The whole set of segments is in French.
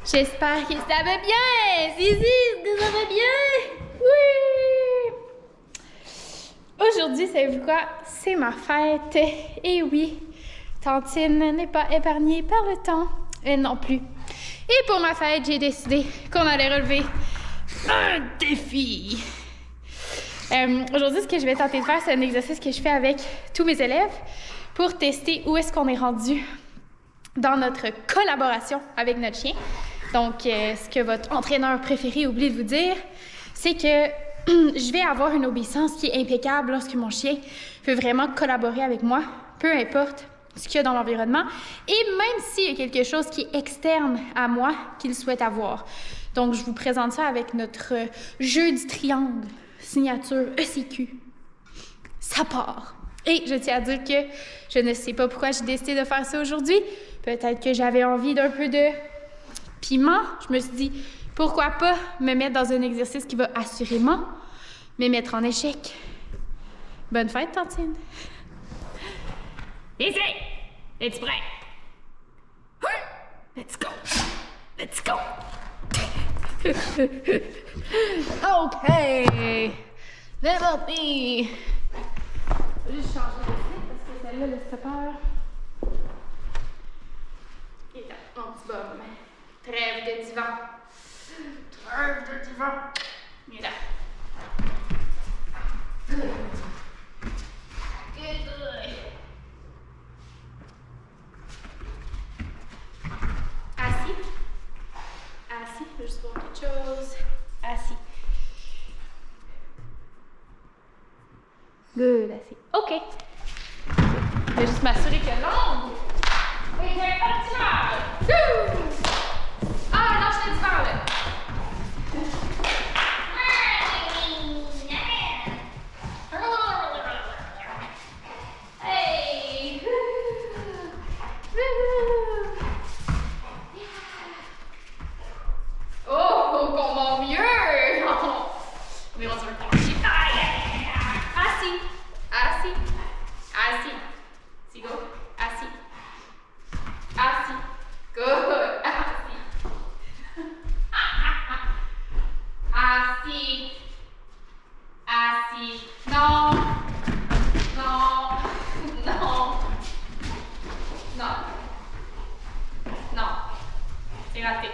J'espère que ça va bien! Zizi, que ça va bien? Oui! Aujourd'hui, savez-vous quoi? C'est ma fête. Et oui, Tantine n'est pas épargnée par le temps. Elle non plus. Et pour ma fête, j'ai décidé qu'on allait relever un défi. Aujourd'hui, ce que je vais tenter de faire, c'est un exercice que je fais avec tous mes élèves pour tester où est-ce qu'on est rendu dans notre collaboration avec notre chien. Donc, ce que votre entraîneur préféré oublie de vous dire, c'est que je vais avoir une obéissance qui est impeccable lorsque mon chien veut vraiment collaborer avec moi, peu importe ce qu'il y a dans l'environnement, et même s'il y a quelque chose qui est externe à moi qu'il souhaite avoir. Donc, je vous présente ça avec notre jeu du triangle, signature ECQ. Ça part! Et je tiens à dire que je ne sais pas pourquoi j'ai décidé de faire ça aujourd'hui. Peut-être que j'avais envie d'un peu de piment. Je me suis dit, pourquoi pas me mettre dans un exercice qui va assurément me mettre en échec. Bonne fête, Tantine. Ici! Es-tu prêt? Let's go! Let's go! OK! C'est parti! Je vais juste changer de slip parce que celle-là, le stopper. Et là, mon petit bum. Trêve de divan. Trêve de divan. Et là. Good. Good. Assis. Assis. Je vais juste voir quelque chose. Assis. Good, assis. OK. Je vais juste m'assurer que l'ombre est optimale. Ah, non, je l'ai dit par là. Hey! Oh, comment mieux! Mais on se retrouve. Assis. Assis. Assis. Sigo. Assis. Assis. Good. Assis. Assis. Assis. Non. Non. Non. Non. Non. C'est raté.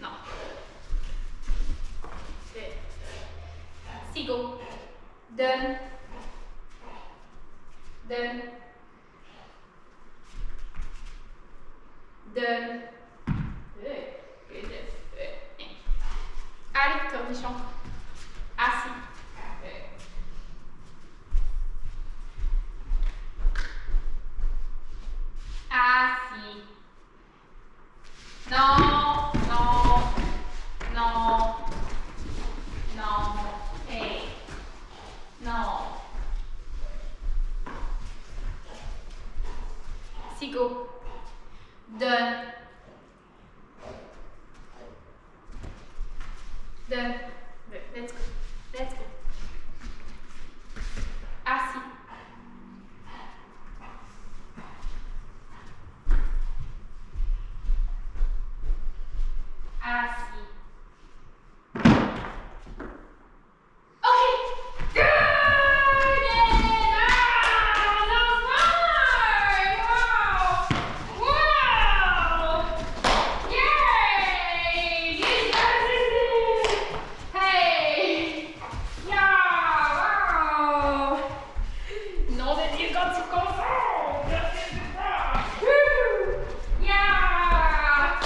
Non. Sigo. Donne. Donne. Donne. Allez, cornichon. Assis. Assis. Non, non, non, non, hey, non. Sigo. Donne. Donne. Let's go. Let's go. Assis. Assis. OK. Good! Wow! Wow! Yay! Hey! Yeah! Wow! Nom de Dieu, quand tu confonds! Woo! Yeah!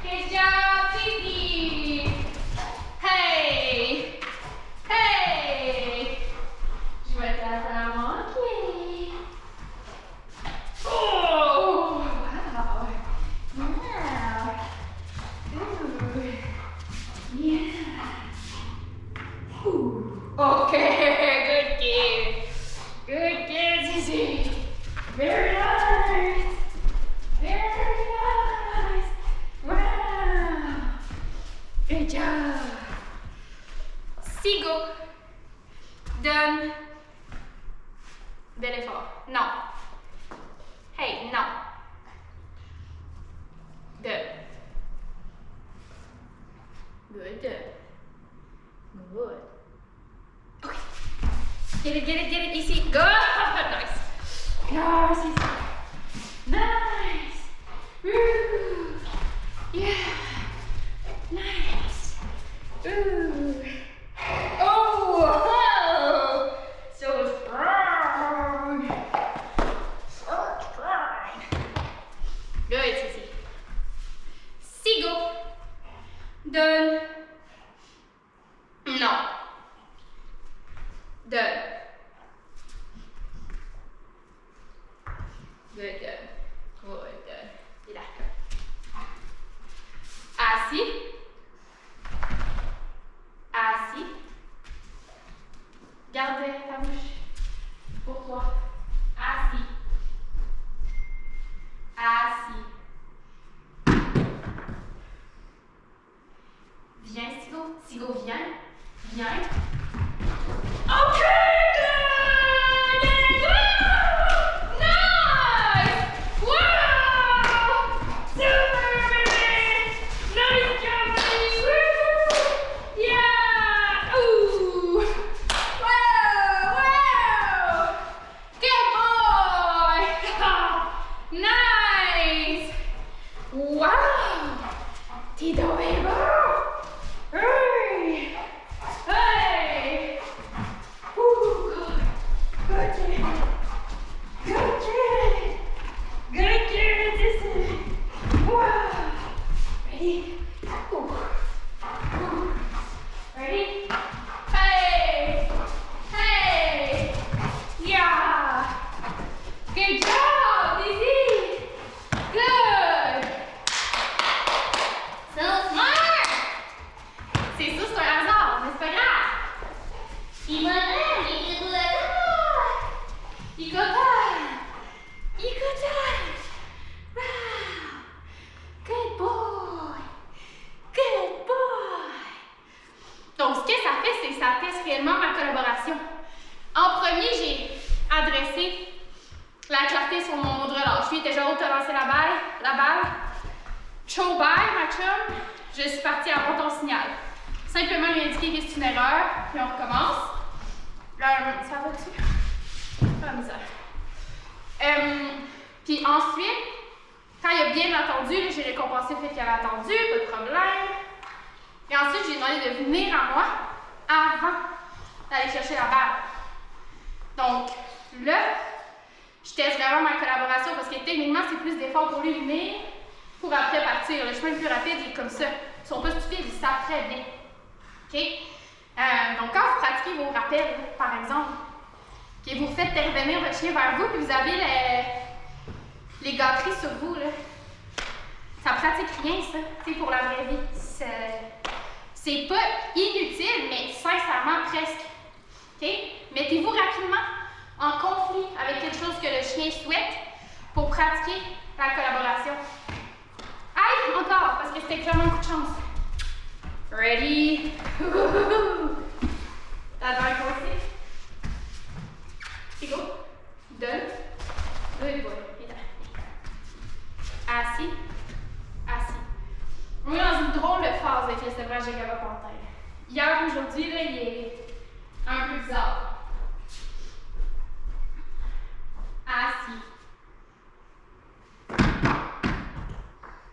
Good job, Fifi! Hey! Hey! Je vais te la faire manquer! Oh! Wow! Wow! Ooh! Yeah! Ooh. Okay, good kid! Good kid, Zizi! Very nice! Very nice! Wow! Good job! Sigo. Donne. Bel effort. Non. Hey, non. Good. Good. Good. Okay. Get it. Ici. Good. Nice. Nice. Nice. Ooh. Yeah. Nice. Ooh. Oh. So strong. So strong. Good, Sissy. Sigo. Done. No. Done. Good. Good. Et là. Assis. Assis. Garde ta bouche pour toi. Assis. Assis. Viens, Sigo. Sigo, viens. Viens. OK! Donc, ce que ça fait, c'est que ça teste réellement ma collaboration. En premier, j'ai adressé la clarté sur mon mot de relâche. Lui était genre, t'as lancé la balle. Show by, ma chum. Je suis partie avant ton signal. Simplement lui indiquer que c'est une erreur, puis on recommence. Ça va-tu? Pas misère. Puis ensuite, quand il a bien attendu, j'ai récompensé le fait qu'il avait attendu, pas de problème. Et ensuite, j'ai demandé de venir à moi avant d'aller chercher la balle. Donc là, je teste vraiment ma collaboration parce que techniquement, c'est plus d'efforts pour lui venir pour après partir. Le chemin le plus rapide, il est comme ça. Ils sont pas stupides, ils savent très bien. OK? Donc quand vous pratiquez vos rappels, par exemple, que vous faites intervenir votre chien vers vous, puis vous avez les gâteries sur vous, là, ça pratique rien, ça, tu sais, pour la vraie vie. C'est pas inutile, mais sincèrement presque. OK? Mettez-vous rapidement en conflit avec quelque chose que le chien souhaite pour pratiquer la collaboration. Aïe, encore, parce que c'était clairement un coup de chance. Ready? La dernière fois aussi. C'est go. Donne. Good boy. Assis. Assis. On est dans une drôle de phase avec le sevrage de GABA panthère. Hier, aujourd'hui, là, il est un peu bizarre. Assis.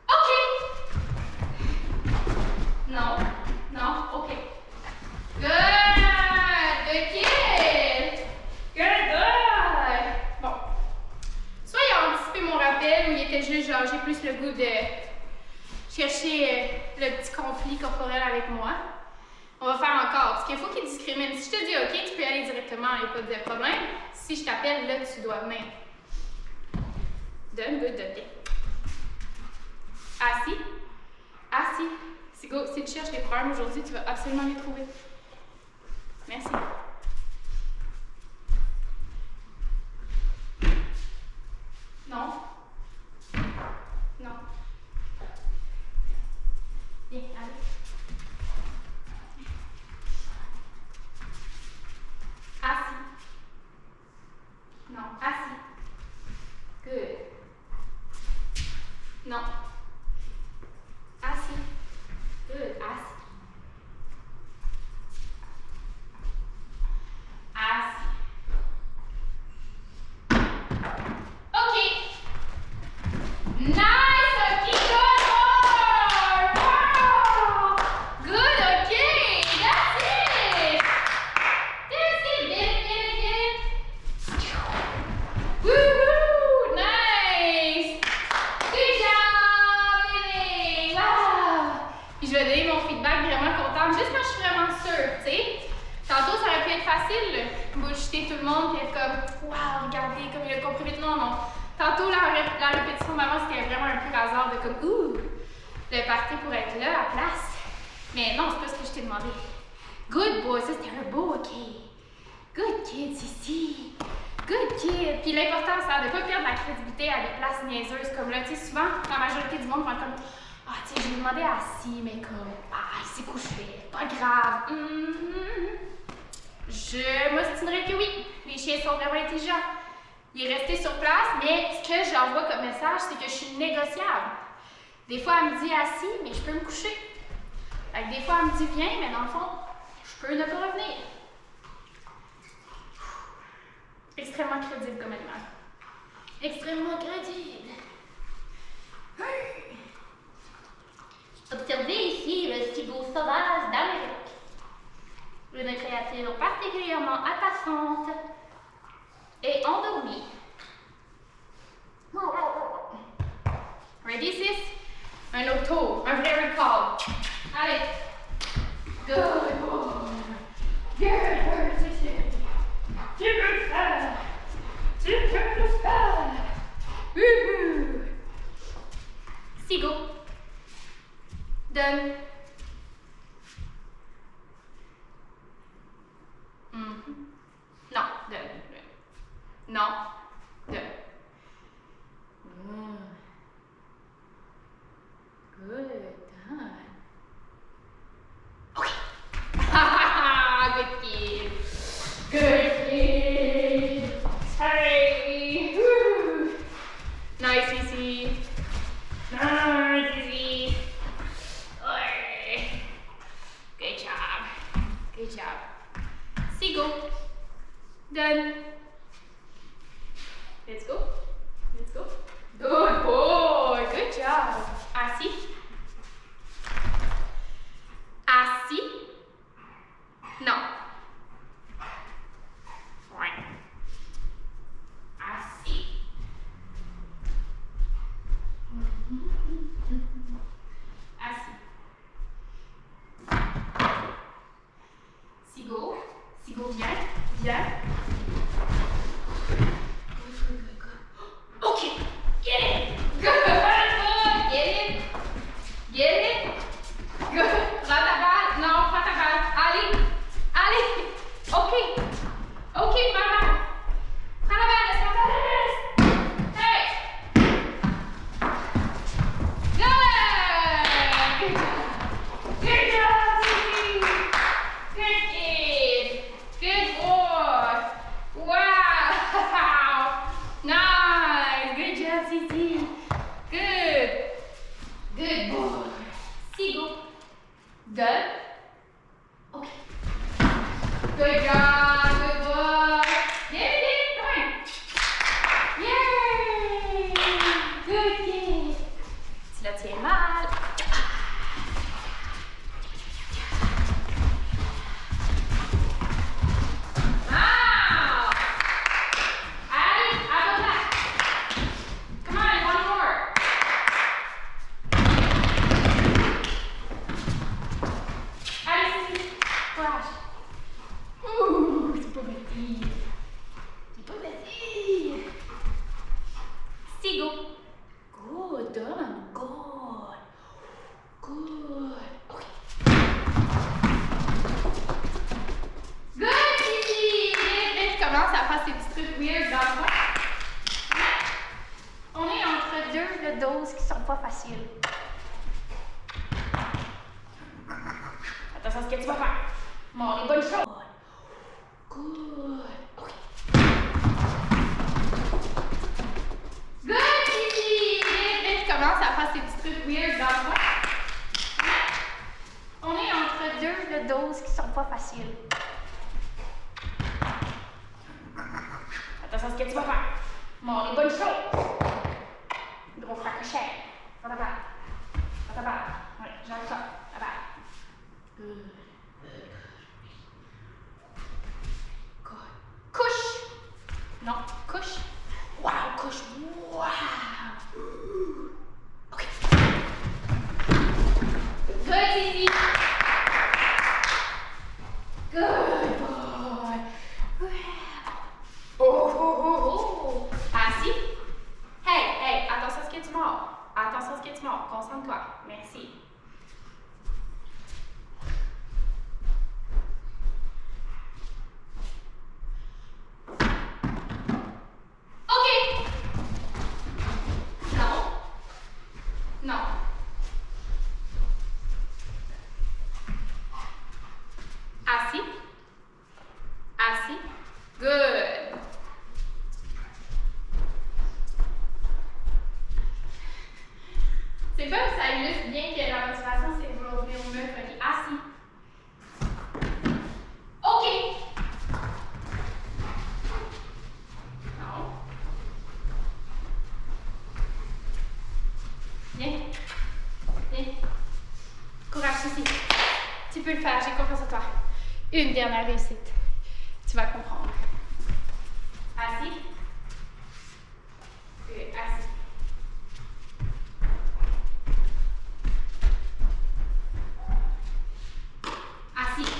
OK. Non. OK. Good. Good kid. Good. Bon. Soit il a anticipé mon rappel ou il était juste genre, j'ai plus le goût de chercher le petit conflit corporel avec moi. On va faire encore, parce qu'il faut qu'il discrimine. Si je te dis OK, tu peux aller directement, il n'y a pas de problème. Si je t'appelle, là, tu dois venir. Donne, good, donne. Assis. Assis. C'est go. Si tu cherches les problèmes aujourd'hui, tu vas absolument les trouver. Merci. Non. Non. Viens, allez. Assis. Non. exciter tout le monde, puis être comme, waouh, regardez comme il a compris vite. Non, non. Tantôt, la répétition de maman, c'était vraiment un peu hasard de comme, ouh, le party pour être là à place. Mais non, c'est pas ce que je t'ai demandé. Good boy, ça c'était un beau OK. Good kid, Sissi. Good kid. Puis l'important, c'est de pas perdre la crédibilité à des places niaiseuses comme là. Tu sais, souvent, la majorité du monde va être comme, ah, tu sais, je lui ai demandé assis, mais comme, ah, il s'est couché, pas grave. Je m'ostinerais que oui, les chiens sont vraiment intelligents. Il est resté sur place, mais ce que j'envoie comme message, c'est que je suis négociable. Des fois, elle me dit assis, mais je peux me coucher. Fait que des fois, elle me dit viens, mais dans le fond, je peux ne pas revenir. Extrêmement crédible comme animal. Extrêmement crédible. Observez ici le cibou sauvage d'Amérique. Une créature particulièrement attachante et endormie. Ready, sis? Un auto, un vrai recall. Allez. Good boy. Good boy, sis. Tu peux le faire. Tu peux le faire. Wouhou. Sigo. Donne. Non, donne. Non, donne. Good, done. Okay. Good kid. Good kid. Hey. Woo. Nice, easy. Nice, easy. Good job. Good job. Seagull. Done. Let's go. Let's go. Good boy. Good job. Assis. Assis. Non. Ouais. Assis. Assis. Sigo. Sigo, viens. Viens. Okay. Get it. Good. Good. Get it. Get it. Good. Prends ta balle. Non, prends ta balle. Allez. Allez. OK. OK, maman. Prends la balle. Laisse-moi ta laisse. Hey. Good. Good job. Good job, Susie. Good kid. Good boy. Wow. Nice. Good job, Sisi. Good. Good boy. Sigo. Done. Okay. Good job. Good boy. Get it. Come on. Yay. Good kid. Tu la tiens mal. Wow. Allez, à votre place. Come on, one more. Allez, Sisi. Courage. Ouh, c'est pas petit. C'est pas petit. Sigo. Good, done. Good. Good. Okay. Good, Sisi. Là, tu commences à faire ces petits trucs weird dans le coin. On est entre deux doses qui sont pas faciles. Attention à ce que tu vas faire. Bon, les bonnes choses. Good. OK. Good, Sisi. Là, tu commences à faire ces petits trucs weird dans le coin. On est entre deux doses qui sont pas faciles. Attention à ce que tu vas faire. Bon, les bonnes choses. Gros crochet. Prends ta balle. Prends ta balle. Ouais, j'arrive ça. Ta balle. Good. Good. Couche. Non, couche. Wow, couche. Wow. OK. Good, Sisi. Good boy. peux le faire, j'ai confiance en toi. Une dernière réussite. Tu vas comprendre. Assis. Assis. Assis.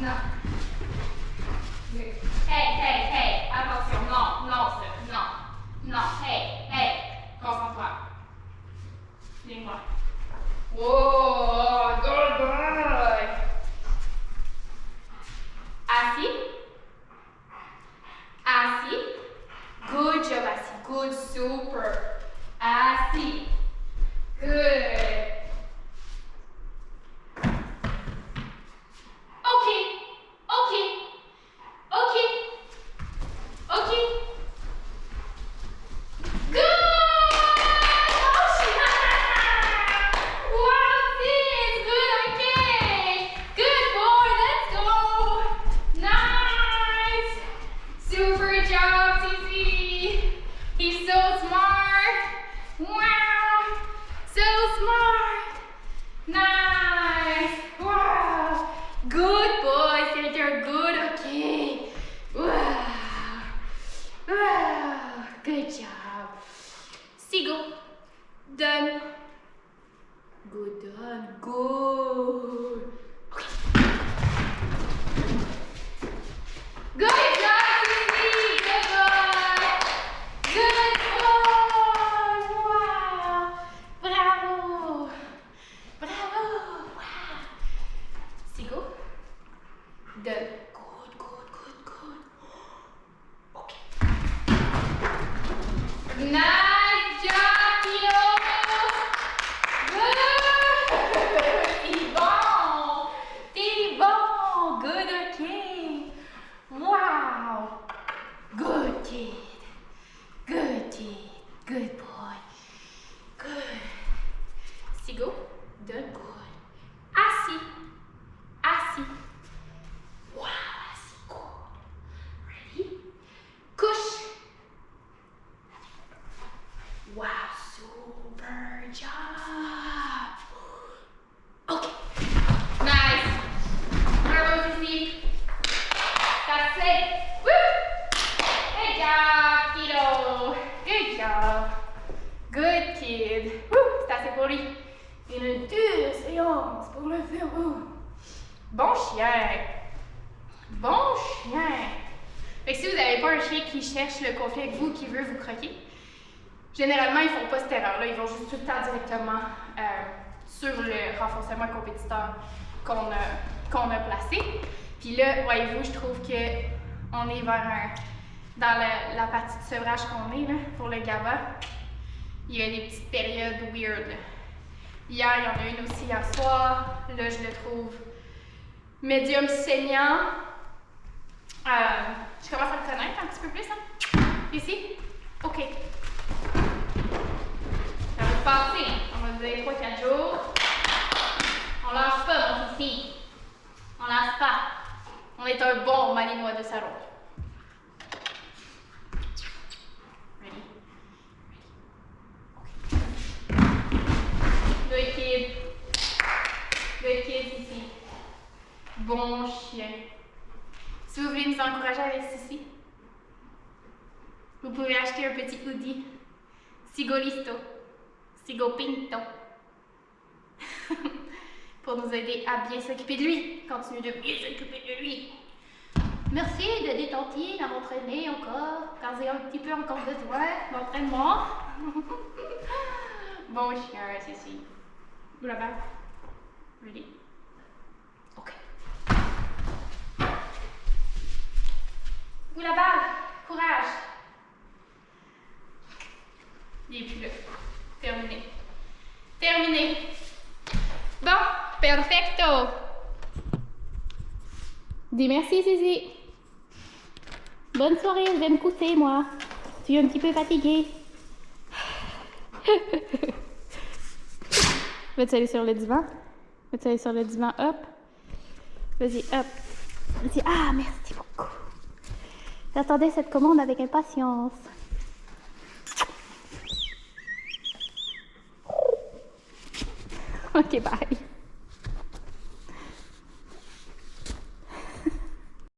Non. Hey, hey, hey. Attention. Non, non, ça. Non. Non. Hey, hey. Concentre-toi. Viens-moi. Oh, good boy. Assis. Assis. Good job, assis. Good, super. Assis. Good. Good job. Seagull. Done. Good, done. Good. Okay. Good job, Susie. Good boy. Good boy. Wow. Bravo. Bravo. Wow. Seagull. Done. Good, good, good, good. Okay. Nice job, Tito! Good! T'es bon! Good, okay. Wow! Good kid. Good kid. Good boy. Good. Seagull, done good. Assis. Assis. Wow, assis. Good. Ready? Couche. Wow, super job. Okay. Nice. Bravo, Sissy. That's it. Woo! Good job, Tito. Good job. Good kid. Woo! C'est assez pour lui. Une dure séance pour le faire. Bon chien. Bon chien. Fait que si vous n'avez pas un chien qui cherche le conflit avec vous, qui veut vous croquer, généralement, ils font pas cette erreur-là. Ils vont juste tout le temps directement sur le renforcement compétiteur qu'on a placé. Puis là, voyez-vous, je trouve qu'on est dans la partie de sevrage qu'on est là, pour le GABA. Il y a des petites périodes weird. Hier, il y en a une aussi hier soir. Là, je le trouve médium saignant. Je commence à le connaître un petit peu plus. Hein? Ici? OK. Ça va se passer. On va dire 3-4 jours. On lâche pas, mon fils. On lâche pas. On est un bon malinois de salon. Ready? Good kid. Good kid, Sissi. Bon chien. Si vous voulez nous encourager avec Sissi, vous pouvez acheter un petit hoodie. Sigolisto. Sigopinto. Pour nous aider à bien s'occuper de lui. Continuer de bien s'occuper de lui. Merci d'être gentil, à m'entraîner encore. Quand j'ai un petit peu encore besoin d'entraînement. Bon chien, Sissi. Vous la balle? Ready? OK. Vous la balle? Courage. Il est plus là. Terminé. Terminé. Bon, perfecto. Dis merci, Sissi. Bonne soirée, je vais me coucher, moi. Je suis un petit peu fatiguée. Veux-tu aller sur le divan? Veux-tu aller sur le divan? Hop. Vas-y, hop. Vas-y. Ah, merci beaucoup. J'attendais cette commande avec impatience. OK, bye.